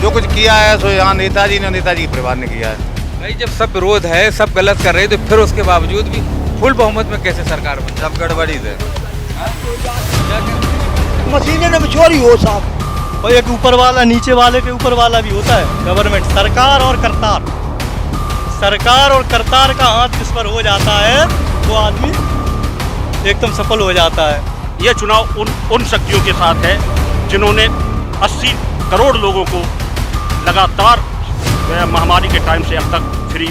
जो कुछ किया है सो यहाँ नेताजी ने, नेताजी के परिवार ने किया है। भाई जब सब विरोध है, सब गलत कर रहे हैं, तो फिर उसके बावजूद भी फुल बहुमत में कैसे सरकार बनी? सब गड़बड़ी थे। मशीनें में चोरी हो साहब, और एक ऊपर वाला नीचे वाले के ऊपर वाला भी होता है गवर्नमेंट। सरकार और करतार, सरकार और करतार का हाथ जिस पर हो जाता है वो आदमी एकदम सफल हो जाता है। यह चुनाव उन शक्तियों के साथ है जिन्होंने 80 करोड़ लोगों को लगातार महामारी के टाइम से अब तक फ्री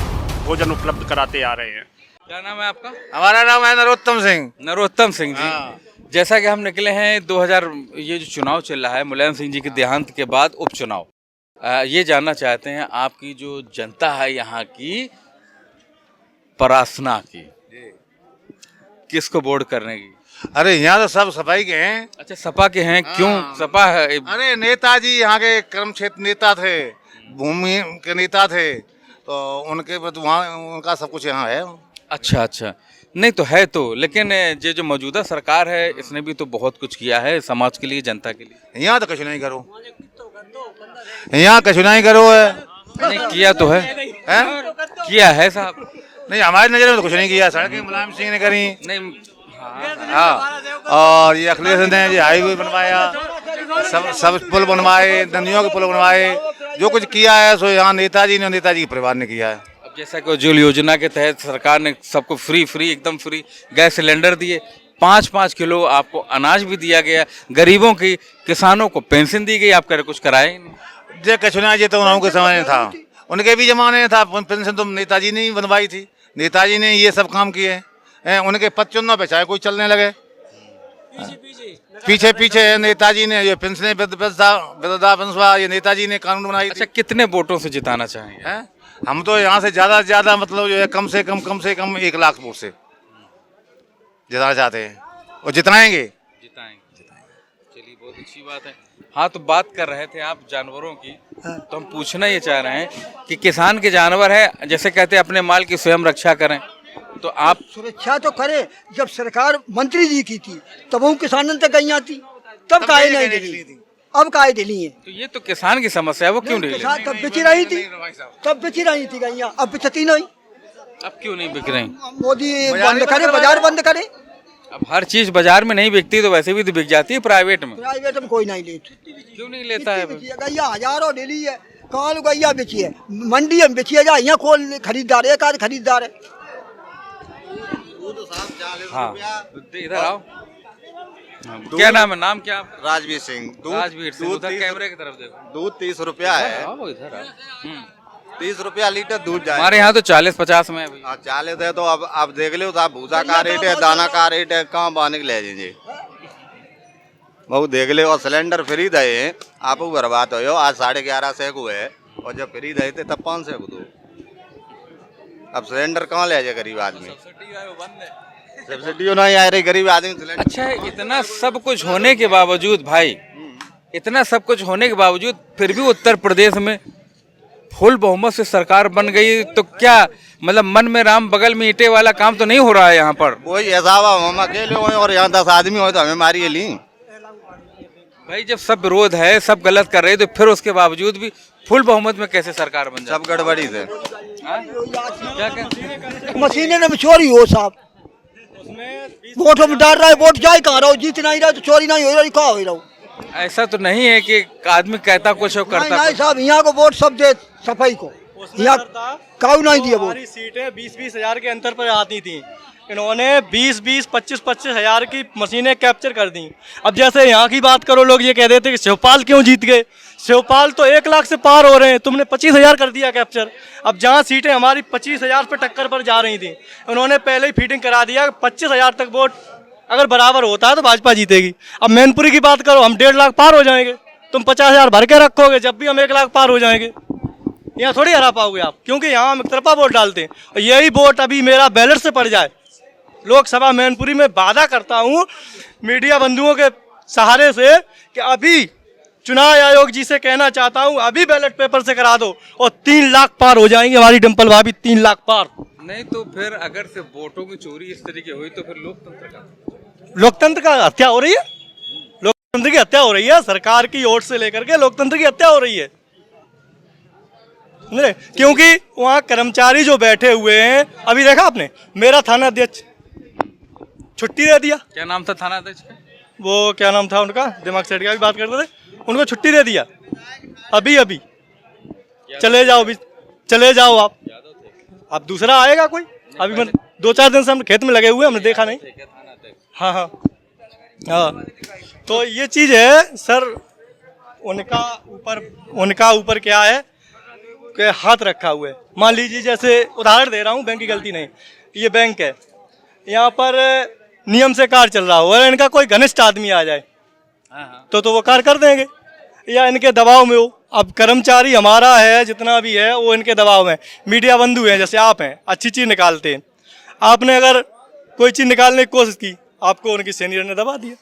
भोजन उपलब्ध कराते आ रहे हैं। क्या नाम है आपका? हमारा नाम है नरोत्तम सिंह। नरोत्तम सिंह जी। जैसा कि हम निकले हैं 2000 ये जो चुनाव चल रहा है मुलायम सिंह जी के देहांत के बाद उपचुनाव, ये जानना चाहते हैं आपकी जो जनता है यहाँ की परासना की, किसको वोट करने की? अरे यहाँ तो सब सफाई के हैं। अच्छा, सपा के हैं। क्यों सपा है? अरे नेताजी यहाँ के कर्म क्षेत्र नेता थे, भूमि के नेता थे, तो उनके वहाँ उनका सब कुछ यहाँ है। अच्छा अच्छा, नहीं तो है तो, लेकिन ये जो मौजूदा सरकार है इसने भी तो बहुत कुछ किया है समाज के लिए, जनता के लिए। यहाँ तो कुछ नहीं करो, यहाँ कुछ नहीं करो है। नहीं किया तो है, किया है साहब। नहीं हमारी नजर में तो कुछ नहीं किया। सड़कें मुलायम सिंह ने करी। नहीं हाँ, और ये अखिलेश ने ये हाईवे बनवाया, सब पुल बनवाए, नदियों के पुल बनवाए। जो कुछ किया है सो यहाँ नेताजी ने, नेताजी के परिवार ने किया है। अब जैसा कि उज्ज्वल योजना के तहत सरकार ने सबको फ्री एकदम फ्री गैस सिलेंडर दिए, 5-5 किलो आपको अनाज भी दिया गया, गरीबों की किसानों को पेंशन दी गई, आप कुछ कराए ही नहीं। जे कछुना जी तो उनके समय में था, उनके भी जमाने में था। पेंशन तो नेताजी ने ही बनवाई थी, नेताजी ने ये सब काम किए हैं। उनके पद चुनने पे चाहे कोई चलने लगे, पीछे पीछे नेताजी ने ये पेंशन वृद्धा पेंशन ये नेताजी ने कानून बनाई। अच्छा, कितने वोटों से जिताना चाहेंगे? हैं? हम तो यहाँ से ज्यादा मतलब जो है कम से कम 1 लाख वोट से जिताना चाहते हैं और जिताएंगे। चलिए, बहुत अच्छी बात है। हाँ, तो बात कर रहे थे आप जानवरों की, तो हम पूछना ये चाह रहे हैं कि किसान के जानवर है, जैसे कहते हैं अपने माल की स्वयं रक्षा करें, तो आप सुरक्षा तो करे। जब सरकार मंत्री जी की थी तब वो किसानों तक गई थी, तब काहे नहीं दिली, अब काहे दिली है? तो ये तो किसान की समस्या है, वो क्यों नहीं? किसान तब बिची रही थी, तब बिची रही थी गैया, अब बिचती नहीं। अब क्यों नहीं बिक रही? मोदी बंद करे, बाजार बंद करे। अब हर चीज बाजार में नहीं बिकती तो वैसे भी तो बिक जाती है प्राइवेट में। प्राइवेट में कोई नहीं लेता। क्यों नहीं लेता है? गैया हजारों डेली है, काल गैया बेची है, मंडी में बेची है, यहाँ कौन खरीदार है? एक आध खरीदार है। हाँ, इधर आओ। क्या नाम है? नाम क्या आपका? राजवीर सिंह। राजवीर सिंह, उधर कैमरे की तरफ देखो। दूध 30 रुपया है। आओ इधर आओ। 30 रुपया लीटर दूध जाए। हमारे यहाँ तो 40-50 में है भाई। 40 है तो अब आप देख लो तो आप भूसा का रेट है, दाना का रेट है, कहाँ बाने के ले जाइए बहुत देख ले। और सिलेंडर फ्री दे आप बर्बाद हो, आज 11.5 को है, और जब फ्री दे थे तब 500 को दो। अब सिलेंडर कहाँ ले जाए गरीब आदमी? सब्सिडी नहीं आ रही, गरीब आदमी। अच्छा, इतना सब कुछ होने के बावजूद भाई, इतना सब कुछ होने के बावजूद फिर भी उत्तर प्रदेश में फुल बहुमत से सरकार बन गई, तो क्या मतलब मन में राम बगल में ईंटे वाला काम तो नहीं हो रहा है यहाँ पर? कोई ऐसा हम अकेले हो और यहाँ 10 आदमी हो तो हमें मारिए ली। भाई जब सब विरोध है, सब गलत कर रहे हैं, तो फिर उसके बावजूद भी फुल बहुमत में कैसे सरकार बन जाए? सब गड़बड़ी से। क्या कहते? मशीनें में चोरी हो साहब, वोटों में डाल रहा है, वोट जाए कहाँ रहो, जीत नहीं रहा तो चोरी नहीं हो रही, कहाँ हो रहा? ऐसा तो नहीं है कि आदमी कहता कुछ और करता नहीं साहब, यहाँ को वोट सब दे सफाई को, यहाँ काऊ नहीं दिया वोट। हमारी सीटें 20-20 हजार के अंतर पर आती थी, इन्होंने 20-20, 25-25 हजार की मशीनें कैप्चर कर दी। अब जैसे यहाँ की बात करो, लोग ये कह देते कि शिवपाल क्यों जीत गए? शिवपाल तो 1 लाख से पार हो रहे हैं, तुमने 25 हजार कर दिया कैप्चर। अब जहाँ सीटें हमारी 25 हजार पे टक्कर पर जा रही थी, उन्होंने pहले ही फीडिंग करा दिया, 25 हजार तक वोट अगर बराबर होता है तो भाजपा जीतेगी। अब मैनपुरी की बात करो, हम 1.5 लाख पार हो जाएंगे, तुम 50 हजार भर के रखोगे, जब भी हम 1 लाख पार हो जाएंगे। यहाँ थोड़ी हरा पाओगे आप, क्योंकि यहाँ हम एक तरफा वोट डालते हैं। और यही वोट अभी मेरा बैलेट से पड़ जाए लोकसभा मैनपुरी में, वादा करता हूँ मीडिया बंधुओं के सहारे से कि अभी चुनाव आयोग जी से कहना चाहता हूँ, अभी बैलेट पेपर से करा दो और 3 लाख पार हो जाएंगे हमारी डिम्पल भाभी, 3 लाख पार। नहीं तो फिर अगर से वोटों की चोरी इस तरीके हुई तो फिर लोकतंत्र का हत्या हो रही है, लोकतंत्र की हत्या हो रही है, सरकार की ओर से लेकर के लोकतंत्र की हत्या हो रही है। समझे? क्योंकि वहाँ कर्मचारी जो बैठे हुए हैं, अभी देखा आपने, मेरा थाना अध्यक्ष छुट्टी दे दिया। क्या नाम था थाना अध्यक्ष का? वो क्या नाम था उनका, दिमाग सेट का भी बात करते थे, उनको छुट्टी दे दिया अभी अभी। चले जाओ अभी, चले जाओ आप। अब दूसरा आएगा कोई? अभी मैं 2-4 दिन से हम खेत में लगे हुए, हमने देखा नहीं। हाँ हाँ हाँ, तो ये चीज़ है सर, उनका ऊपर क्या है कि हाथ रखा हुआ है। मान लीजिए, जैसे उदाहरण दे रहा हूँ, बैंक की गलती नहीं, ये बैंक है, यहाँ पर नियम से कार्य चल रहा हो और इनका कोई घनिष्ठ आदमी आ जाए तो वो कार्य कर देंगे, या इनके दबाव में हो। अब कर्मचारी हमारा है जितना भी है, वो इनके दबाव में। मीडिया बंधु हैं, जैसे आप हैं, अच्छी चीज़ निकालते हैं, आपने अगर कोई चीज़ निकालने की कोशिश की, आपको उनकी सीनियर ने दबा दिया,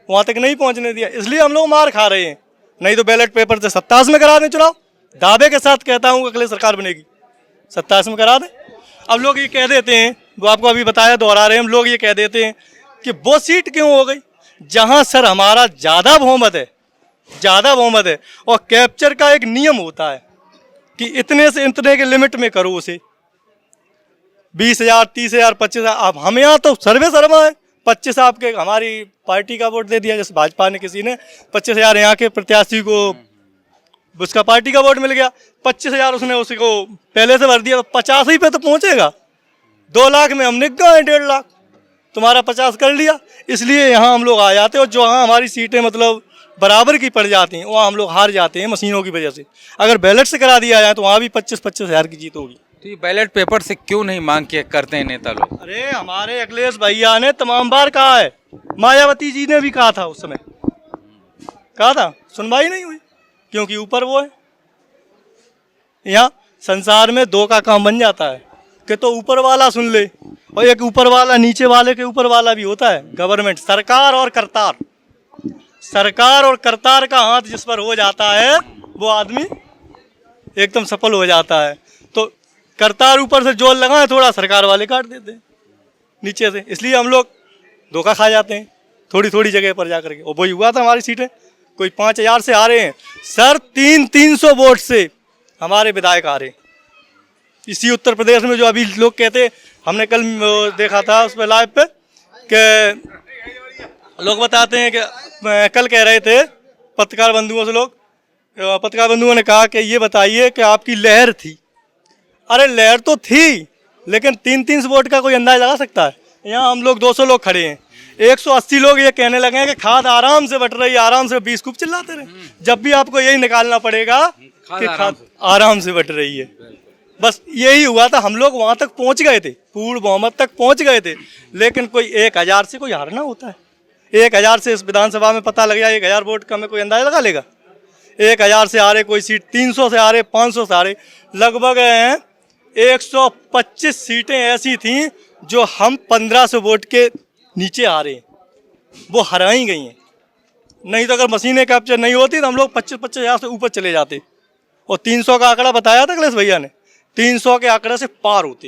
वहाँ तक नहीं पहुँचने दिया, इसलिए हम लोग मार खा रहे हैं। नहीं तो बैलेट पेपर से 27 में करा दें चुनाव, दावे के साथ कहता हूँ अगले सरकार बनेगी, 27 में करा दें। अब लोग ये कह देते हैं, वो आपको अभी बताया, दोहरा रहे हैं, हम लोग ये कह देते हैं कि वो सीट क्यों हो गई जहाँ सर हमारा ज़्यादा बहुमत है, ज़्यादा बहुमत है। और कैप्चर का एक नियम होता है कि इतने से इतने के लिमिट में करो उसे, 20,000, 30,000, 25,000। अब हम यहाँ तो सर्वे शर्मा है, 25 आपके हमारी पार्टी का वोट दे दिया, जैसे भाजपा ने किसी ने 25,000 यहाँ के प्रत्याशी को, उसका पार्टी का वोट मिल गया, 25,000 उसने उसको पहले से भर दिया, तो 50 ही पे तो पहुँचेगा। 2 लाख में हम निक गए 1.5 लाख, तुम्हारा 50 कर लिया। इसलिए यहाँ हम लोग आ जाते हैं, और जो हाँ हमारी सीटें मतलब बराबर की पड़ जाती हैं, वहाँ हम लोग हार जाते हैं मशीनों की वजह से। अगर बैलेट से करा दिया जाए तो वहाँ भी 25-25 हज़ार की जीत होगी। तो ये बैलेट पेपर से क्यों नहीं मांग के करते हैं नेता लोग? अरे हमारे अखिलेश भैया ने तमाम बार कहा है, मायावती जी ने भी कहा था, उस समय कहा था, सुनवाई नहीं हुई, क्योंकि ऊपर वो है। यहाँ संसार में 2 का काम बन जाता है कि तो ऊपर वाला सुन ले, और एक ऊपर वाला नीचे वाले के ऊपर वाला भी होता है, गवर्नमेंट, सरकार और करतार। सरकार और करतार का हाथ जिस पर हो जाता है वो आदमी एकदम सफल हो जाता है। तो करतार ऊपर से जोर लगाए थोड़ा, सरकार वाले काट देते हैं नीचे से, इसलिए हम लोग धोखा खा जाते हैं थोड़ी थोड़ी जगह पर जा करके। और वही हुआ था, हमारी सीटें कोई 5,000 से आ रहे हैं सर, 300 वोट से हमारे विधायक आ रहे हैं। इसी उत्तर प्रदेश में जो अभी लोग कहते, हमने कल देखा था उस पर लाइव पे, कि लोग बताते हैं कि कल कह रहे थे पत्रकार बंधुओं से, पत्रकार बंधुओं ने कहा कि ये बताइए कि आपकी लहर थी। अरे लहर तो थी, लेकिन 300 वोट का कोई अंदाज लगा सकता है? यहाँ हम लोग 200 लोग खड़े हैं, 180 लोग ये कहने लगे हैं कि खाद आराम से बट रही है, आराम से 20 खूब चिल्लाते रहे। जब भी आपको यही निकालना पड़ेगा कि खाद आराम से बट रही है। बस यही हुआ था, हम लोग वहाँ तक पहुँच गए थे, पूर्ण बहुमत तक पहुँच गए थे, लेकिन कोई 1,000 से कोई हारना होता है। 1,000 से इस विधानसभा में पता लग जाए 1,000 वोट का, में कोई अंदाजा लगा लेगा? 1,000 से आ रहे कोई सीट, 300 से आ रहे, 500 से आ रहे, लगभग 125 सीटें ऐसी थीं जो हम 1500 वोट के नीचे आ रहे हैं, वो हराई गई हैं। नहीं तो अगर मशीनें कैप्चर नहीं होती तो हम लोग 25-25 हज़ार से ऊपर चले जाते। और 300 का आंकड़ा बताया था अखिलेश भैया ने, 300 के आंकड़े से पार होती,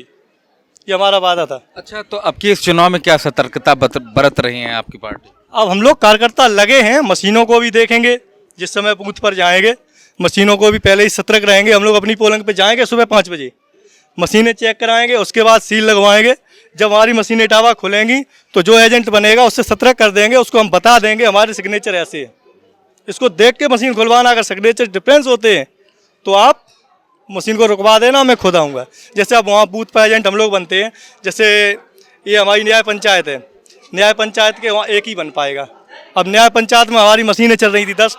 ये हमारा वादा था। अच्छा, तो अब की इस चुनाव में क्या सतर्कता बरत रही है आपकी पार्टी? अब हम लोग कार्यकर्ता लगे हैं, मशीनों को भी देखेंगे, जिस समय बूथ पर जाएंगे मशीनों को भी पहले ही सतर्क रहेंगे। हम लोग अपनी पोलिंग पे जाएंगे सुबह 5 बजे, मशीनें चेक कराएंगे, उसके बाद सील लगवाएंगे। जब हमारी मशीनें टावा खुलेंगी तो जो एजेंट बनेगा उससे सतर्क कर देंगे, उसको हम बता देंगे हमारे सिग्नेचर ऐसे है, इसको देख के मशीन खुलवाना। अगर सिग्नेचर डिफरेंस होते हैं तो आप मशीन को रुकवा देना, मैं खुद आऊँगा। जैसे अब वहाँ बूथ पर एजेंट हम लोग बनते हैं, जैसे ये हमारी न्याय पंचायत है, न्याय पंचायत के वहाँ एक ही बन पाएगा। अब न्याय पंचायत में हमारी मशीनें चल रही थी 10,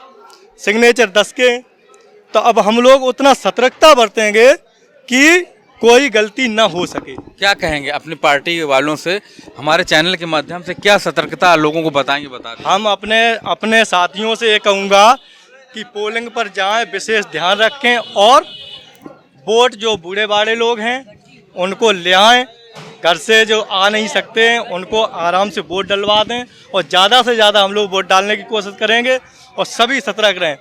सिग्नेचर 10 के, तो अब हम लोग उतना सतर्कता बरतेंगे कि कोई गलती ना हो सके। क्या कहेंगे अपनी पार्टी वालों से, हमारे चैनल के माध्यम से क्या सतर्कता लोगों को बताएंगे? बता दें। हम अपने साथियों से ये कहूँगा कि पोलिंग पर जाएं, विशेष ध्यान रखें, और वोट जो बूढ़े बाड़े लोग हैं उनको ले आएँ, घर से जो आ नहीं सकते हैं उनको आराम से वोट डलवा दें, और ज़्यादा से ज़्यादा हम लोग वोट डालने की कोशिश करेंगे, और सभी सतर्क रहें।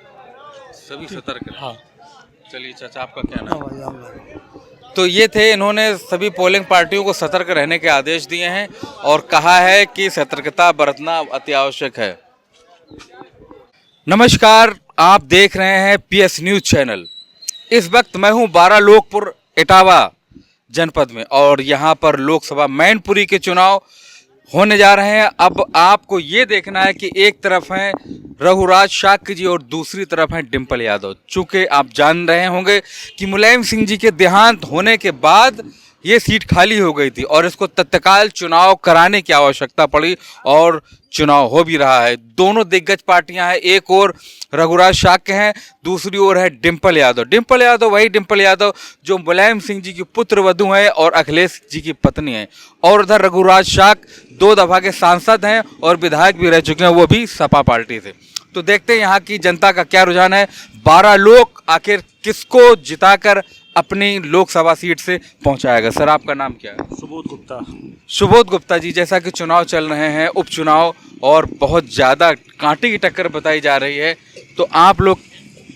सभी सतर्क रहें। हाँ, चलिए चाचा, आपका क्या नाम? तो ये थे, इन्होंने सभी पोलिंग पार्टियों को सतर्क रहने के आदेश दिए हैं और कहा है कि सतर्कता बरतना अति आवश्यक है। नमस्कार, आप देख रहे हैं PS न्यूज़ चैनल। इस वक्त मैं हूं बारालोकपुर इटावा जनपद में और यहां पर लोकसभा मैनपुरी के चुनाव होने जा रहे हैं। अब आपको ये देखना है कि एक तरफ हैं रघुराज शाक्य जी और दूसरी तरफ हैं डिम्पल यादव। चूंकि आप जान रहे होंगे कि मुलायम सिंह जी के देहांत होने के बाद ये सीट खाली हो गई थी और इसको तत्काल चुनाव कराने की आवश्यकता पड़ी और चुनाव हो भी रहा है। दोनों दिग्गज पार्टियां हैं, एक और रघुराज शाक्य हैं, दूसरी ओर है डिम्पल यादव। डिम्पल यादव वही डिम्पल यादव जो मुलायम सिंह जी की पुत्र वधू हैं और अखिलेश जी की पत्नी हैं। और उधर रघुराज शाक्य 2 दफा के सांसद हैं और विधायक भी रह चुके हैं, वो भी सपा पार्टी से। तो देखते हैं यहाँ की जनता का क्या रुझान है। 12 लोग आखिर किसको जिताकर अपनी लोकसभा सीट से पहुंचाएगा। सर आपका नाम क्या है? सुबोध गुप्ता। सुबोध गुप्ता जी, जैसा कि चुनाव चल रहे हैं, उपचुनाव और बहुत ज़्यादा कांटे की टक्कर बताई जा रही है, तो आप लोग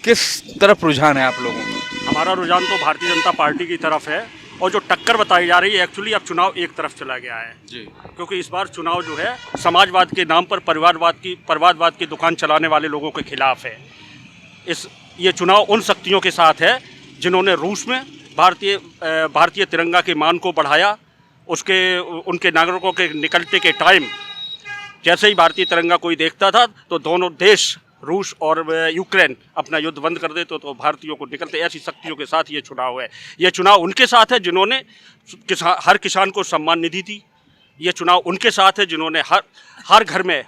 किस तरफ रुझान है आप लोगों का? हमारा रुझान तो भारतीय जनता पार्टी की तरफ है और जो टक्कर बताई जा रही है एक्चुअली अब चुनाव एक तरफ चला गया है जी। क्योंकि इस बार चुनाव जो है समाजवाद के नाम पर परिवारवाद की दुकान चलाने वाले लोगों के खिलाफ है। ये चुनाव उन शक्तियों के साथ है जिन्होंने रूस में भारतीय तिरंगा के मान को बढ़ाया। उनके नागरिकों के निकलते के टाइम जैसे ही भारतीय तिरंगा कोई देखता था तो दोनों देश रूस और यूक्रेन अपना युद्ध बंद कर देते तो भारतीयों को निकलते। ऐसी शक्तियों के साथ ये चुनाव है। ये चुनाव उनके साथ है जिन्होंने हर किसान को सम्मान निधि दी। ये चुनाव उनके साथ है जिन्होंने हर घर में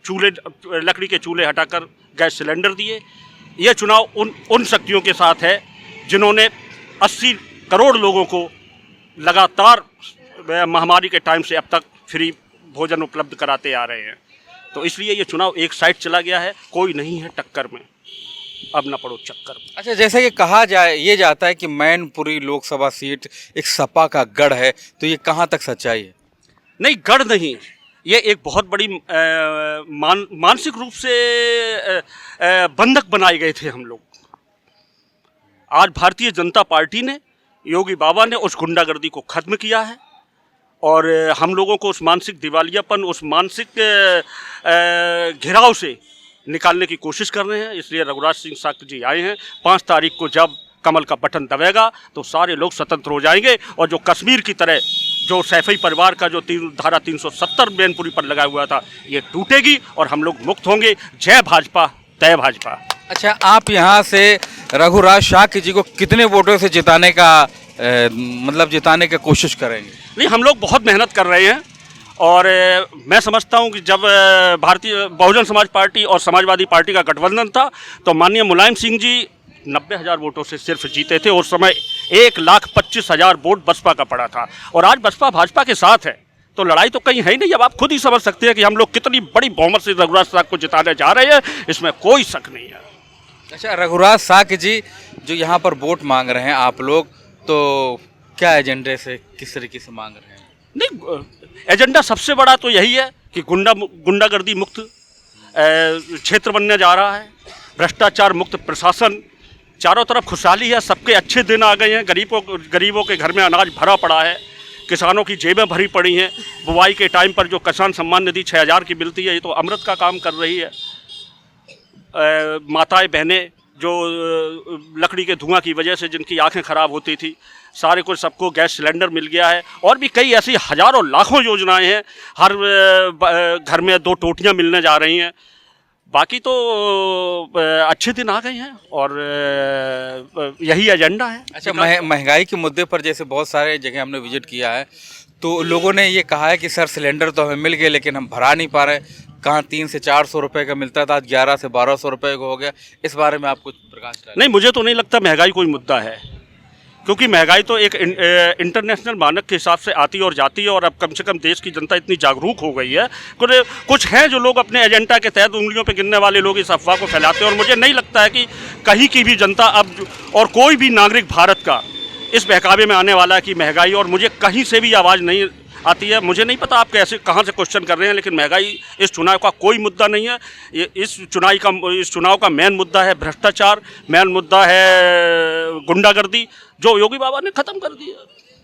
लकड़ी के चूल्हे हटाकर गैस सिलेंडर दिए। ये चुनाव उन शक्तियों के साथ है जिन्होंने 80 करोड़ लोगों को लगातार महामारी के टाइम से अब तक फ्री भोजन उपलब्ध कराते आ रहे हैं। तो इसलिए ये चुनाव एक साइड चला गया है, कोई नहीं है टक्कर में, अब ना पड़ो चक्कर में। अच्छा, जैसे कि कहा ये जाता है कि मैनपुरी लोकसभा सीट एक सपा का गढ़ है, तो ये कहाँ तक सच्चाई है? नहीं, गढ़ नहीं, ये एक बहुत बड़ी मानसिक रूप से बंधक बनाए गए थे हम लोग। आज भारतीय जनता पार्टी ने, योगी बाबा ने उस गुंडागर्दी को खत्म किया है और हम लोगों को उस मानसिक दिवालियापन, उस मानसिक घिराव से निकालने की कोशिश कर रहे हैं। इसलिए रघुराज सिंह शाक्य जी आए हैं। 5 तारीख को जब कमल का बटन दबेगा तो सारे लोग स्वतंत्र हो जाएंगे और जो कश्मीर की तरह जो सैफई परिवार का जो धारा 370 मैनपुरी पर लगा हुआ था ये टूटेगी और हम लोग मुक्त होंगे। जय भाजपा, तय भाजपा। अच्छा, आप यहाँ से रघुराज शाक्य जी को कितने वोटों से जिताने की कोशिश करेंगे? नहीं, हम लोग बहुत मेहनत कर रहे हैं और मैं समझता हूँ कि जब भारतीय बहुजन समाज पार्टी और समाजवादी पार्टी का गठबंधन था तो माननीय मुलायम सिंह जी 90,000 वोटों से सिर्फ जीते थे। उस समय 1,25,000 वोट बसपा का पड़ा था और आज बसपा भाजपा के साथ है तो लड़ाई तो कहीं है ही नहीं। अब आप खुद ही समझ सकते हैं कि हम लोग कितनी बड़ी बहुमत से रघुराज शाक्य को जिताने जा रहे हैं, इसमें कोई शक नहीं है। अच्छा, रघुराज शाक्य जी जो यहाँ पर वोट मांग रहे हैं आप लोग, तो क्या एजेंडे से, किस तरीके से मांग रहे हैं? नहीं, एजेंडा सबसे बड़ा तो यही है कि गुंडागर्दी मुक्त क्षेत्र बनने जा रहा है, भ्रष्टाचार मुक्त प्रशासन, चारों तरफ खुशहाली है, सबके अच्छे दिन आ गए हैं, गरीबों के घर में अनाज भरा पड़ा है, किसानों की जेबें भरी पड़ी हैं। बुआई के टाइम पर जो किसान सम्मान निधि 6,000 की मिलती है ये तो अमृत का काम कर रही है। माताएं बहनें जो लकड़ी के धुआं की वजह से जिनकी आंखें खराब होती थी, सारे को सबको गैस सिलेंडर मिल गया है और भी कई ऐसी हज़ारों लाखों योजनाएं हैं। हर घर में 2 टोटियां मिलने जा रही हैं। बाकी तो अच्छे दिन आ गए हैं और यही एजेंडा है। अच्छा, महंगाई के मुद्दे पर जैसे बहुत सारे जगह हमने विजिट किया है तो लोगों ने ये कहा है कि सर सिलेंडर तो हमें मिल गए लेकिन हम भरा नहीं पा रहे। कहाँ 300 से 400 रुपये का मिलता था, आज 1100 से 1200 रुपये का हो गया। इस बारे में आप कुछ प्रकाश डालें। नहीं, मुझे तो नहीं लगता महंगाई कोई मुद्दा है, क्योंकि महंगाई तो एक इंटरनेशनल मानक के हिसाब से आती और जाती है और अब कम से कम देश की जनता इतनी जागरूक हो गई है। कुछ हैं जो लोग अपने एजेंडा के तहत उंगलियों पे गिनने वाले लोग इस अफवाह को फैलाते हैं और मुझे नहीं लगता है कि कहीं की भी जनता अब और कोई भी नागरिक भारत का इस बहकावे में आने वाला है कि महंगाई, और मुझे कहीं से भी आवाज़ नहीं आती है। मुझे नहीं पता आप कैसे कहाँ से क्वेश्चन कर रहे हैं, लेकिन महंगाई इस चुनाव का कोई मुद्दा नहीं है। ये इस चुनाव का मेन मुद्दा है भ्रष्टाचार, मेन मुद्दा है गुंडागर्दी, जो योगी बाबा ने ख़त्म कर दिया।